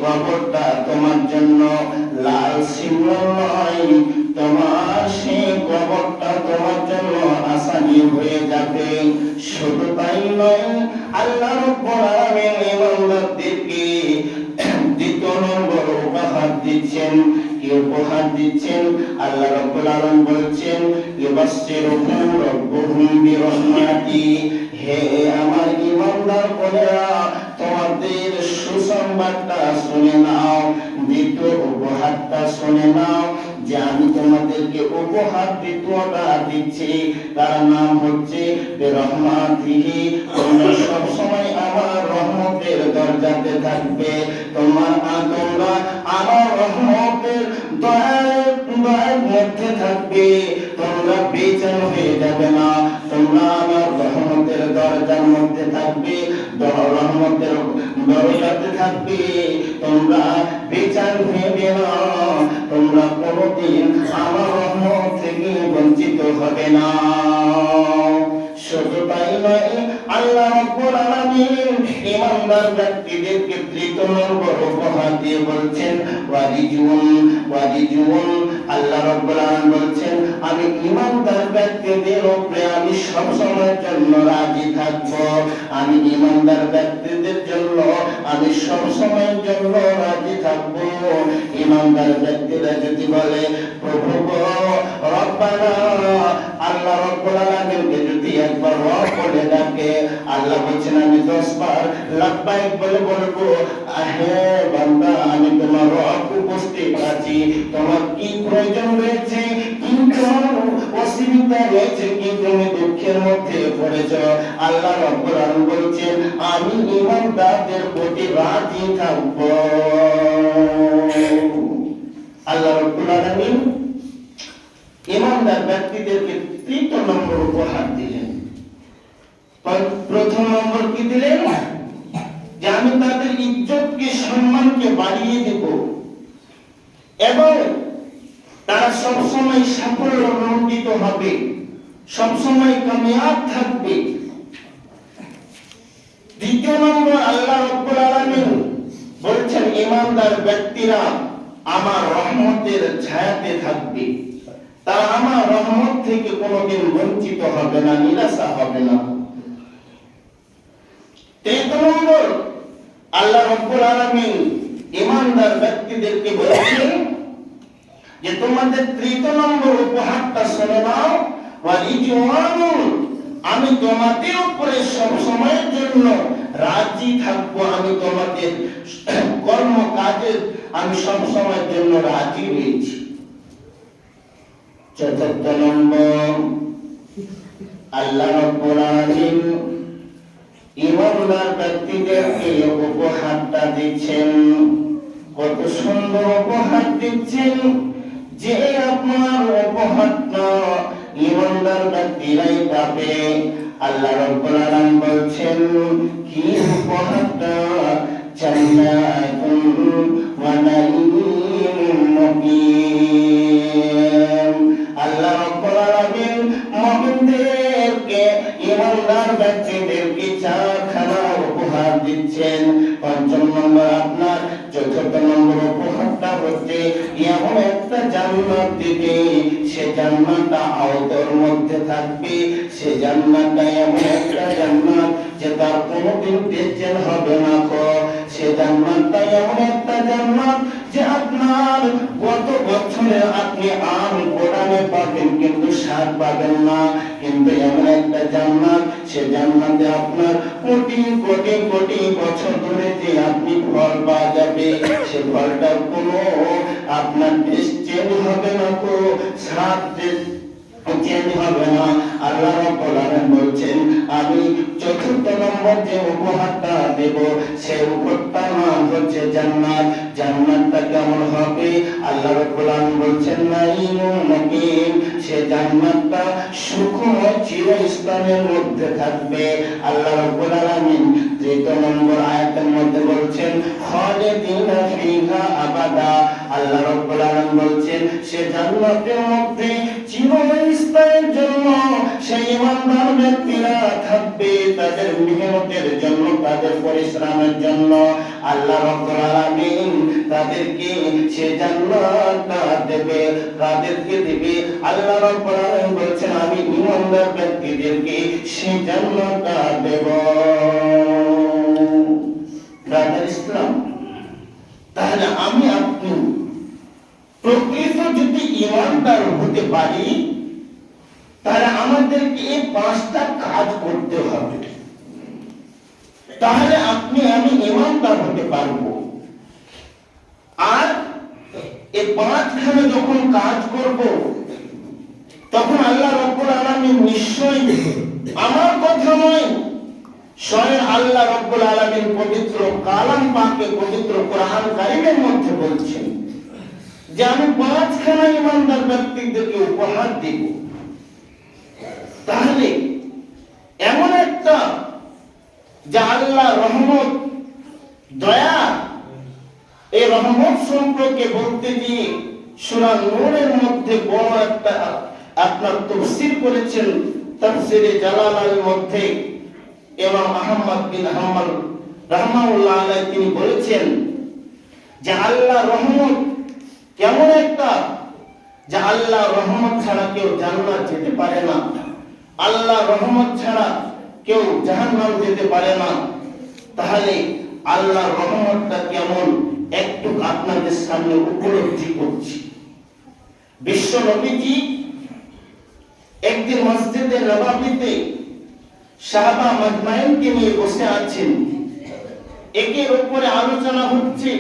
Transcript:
কবরটা তোমার জন্য লাল সিংহ নয়, তোমার সেই কবরটা তোমার জন্য আসানি হয়ে যাবে। শুধু তাই নয়, আল্লাহ রাব্বুল আলামিন ইমানদারদেরকে দ্বিতীয় নম্বর উপহার দিচ্ছেন। কি উপহার দিচ্ছেন? আল্লাহ রাব্বুল আলামিন বলছেন, ইবাশশিরুহুম রাব্বুহুম বিরহমাতি। হে আমার ইমানদার বোনেরা, তোমাদের সুসংবাদটা শুনে নাও, দ্বিতীয় উপহারটা শুনে নাও, যে আমি তোমাদেরকে উপহার দ্বিতীয়টা দিচ্ছি, তার নাম হচ্ছে বিরহমাতিহি। তোমরা সবসময় আমার রহমতের দরজাতে থাকবে, তোমরা আমার রহমতের দয়ার মধ্যে থাকবে, তোমরা বেচैन হয়ে যাবে না, তোমরা আমার রহমতের দরজার মধ্যে থাকবে, রহমতের দরজাতে থাকবে, তোমরা বেচैन হবে না, তোমরা কোনদিন আমার রহমত থেকে বঞ্চিত হবে না। শুধু তাই নয়, আল্লাহ রাব্বুল আলামিন ইমানদার ব্যক্তিদেরকে তৃতীয় নম্বর উপহার দিয়ে বলছেন, ওয়ারিজুন। আল্লাহ রাব্বুল আলামিন বলছেন, আমি ইমানদার ব্যক্তিদের উপরে আমি সব সময়ের জন্য রাজি থাকব। আমি ইমানদার ব্যক্তিদের জন্য আমি সব সময়ের জন্য রাজি থাকব। ইমানদার ব্যক্তিরা যদি বলে, প্রভু গো রব্বানা, আল্লাহ রাব্বুল আলামিনকে যদি একবার রব বলে ডাকে, আল্লাহ বলছেন আমি 10 বার লাব্বাইক বলে বলবো, হে বান্দা আমি তোমার রব উপস্থিত আছি, তোমার কি প্রয়োজন রয়েছে, কি তোমার অসুবিধা রয়েছে, কি তুমি দুঃখের মধ্যে পড়েছ, আল্লাহ রাব্বুল আলামিন বলছেন আমি ইমানদারদের প্রতি রাজি থাকব। আল্লাহ রাব্বুল আলামিন ইমানদার ব্যক্তিদেরকে তৃতীয় নম্বর উপহার দিলেন। প্রথম নম্বর কি দিলেন? যে আমি তাদের ইজ্জতকে সম্মানকে বাড়িয়ে দেব এবং তারা সবসময় সাফল্য মণ্ডিত হবে, সবসময় কামিয়াব থাকবে। দ্বিতীয় নম্বর আল্লাহ রাব্বুল আলামিন বলছেন ইমানদার ব্যক্তিরা আমার রহমতের ছায়াতে থাকবে, তারা আমার রহমত থেকে কোনোদিন বঞ্চিত হবে না, নিরাশা হবে না। তৃতীয় নম্বর আল্লাহ রাব্বুল আলামিন ইমানদার ব্যক্তিদেরকে বলেছেন যে তোমাদের তৃতীয় নম্বর উপহারটা শুনে নাও, ওয়ারিজওয়ানুন, আমি তোমাদের উপরে সব সময়ের জন্য রাজি থাকবো, আমি তোমাদের কর্ম কাজে আমি সব সময়ের জন্য রাজি রয়েছি। চতুর্থ নম্বর আল্লাহ রাব্বুল আলামিন ইমানদার ব্যক্তিদেরকে উপহারটা দিচ্ছেন। কত সুন্দর উপহার দিচ্ছেন, যে আপনার উপহারটা ইমানদার ব্যক্তিরাই পাবে। আল্লাহ রাব্বুল আলামিন বলছেন কি উপহারটা? জান্নাতুন ওয়া নাঈমুন মুকিম। আল্লাহ রাব্বুল আলামিন মুমিনদেরকে, ইমানদার ব্যক্তিদেরকে চারখানা উপহার দিচ্ছেন। পঞ্চম নম্বর আপনার চতুর্থ নম্বর উপহারটা হচ্ছে এমন একটা জান্নাত দিবে, সে জান্নাতটা আওতার মধ্যে থাকবে, সে জান্নাতটা এমন একটা জান্নাত যে তার কোনোদিন বেচैन হবে না। সে জান্নাতটা এমন একটা জান্নাত যে আপনার গত বছরে আপনি আম কোরআনে পাবেন কিন্তু স্বাদ পাবেন না, কিন্তু এমন একটা জান্নাত, সে জান্নাতে আপনার কোটি কোটি কোটি বছর ধরে যে আপনি ফল পাওয়া যাবে, সে ফলটার কোনো আপনার টেস্ট চেঞ্জ হবে না, তো স্বাদ চেঞ্জ হবে না। আল্লাহ রাব্বুল আলামিন বলছেন আমি চতুর্থ নম্বর যে উপহারটা দেব, সেই উপহারটার নাম হচ্ছে জান্নাত। জান্নাতটা কেমন হবে? আল্লাহ রাব্বুল আলামিন বলছেন নাঈমুন মুকিম, সে জান্নাতটা সুখময় চিরস্থানের মধ্যে থাকবে। আল্লাহ রাব্বুল আলামিন তৃতীয় নম্বর আয়াতের মধ্যে বলছেন খালিদিনা ফিহা আবাদা। আল্লাহ রাব্বুল আলামিন বলছেন সে জান্নাতের মধ্যে চিরস্থায়ীর জন্য সেই ইমানদার ব্যক্তিরা থাকবে, তাদের মেহনতের জন্য, তাদের পরিশ্রমের জন্য আল্লাহ রাব্বুল আলামিন তাদেরকে সে জান্নাতটা দেবে। কাদেরকে দেবে? আল্লাহ রাব্বুল আলামিন বলেছেন আমি ঈমানদার ব্যক্তিদেরকে সে জান্নাতটা দেব। ব্রাদার ইসলাম, তাহলে আমি আপনি প্রকৃত যদি ঈমানদার হতে পারি তাহলে আমাদেরকে এই 5টা কাজ করতে হবে। তাহলে আপনি আমি ঈমানদার হতে পারবো। আর এই 5খানে যখন কাজ করব তখন আল্লাহ রাব্বুল আলামিন নিশ্চয়ই, আমার কথা নয়, স্বয়ং আল্লাহ রাব্বুল আলামিন পবিত্র কালাম পাকে, পবিত্র কোরআন কারীমের মধ্যে বলছেন যে আমি 5খানা ঈমানদার ব্যক্তিদেরকে উপহার দেব। তাহলে এমন একটা যে আল্লাহ রহমত, দয়া, এই রহমত সম্পর্কে বলতে গিয়ে সূরা নূরের মধ্যে বড় একটা আপনার তাফসীর করেছেন। তাফসীরে জালালাল মধ্যে ইমাম আহমদ বিন হাম্বল রাহমাহুল্লাহ আলাইহি তিনি বলেছেন যে আল্লাহ রহমত কেমন একটা, যে আল্লাহ রহমত ছাড়া কেউ জান্নাত যেতে পারে না, আল্লাহ রহমত ছাড়া কেউ জাহান্নাম যেতে পারে না। তাহলে আল্লাহ রহমতটা কেমন একটু আপনাদের সামনে উপলব্ধি করছি। বিশ্ব নবীজি একদিন মসজিদে নববীতে সাহাবা মাজমাইনকে নিয়ে বসে আছেন, একের উপরে আলোচনা হচ্ছে।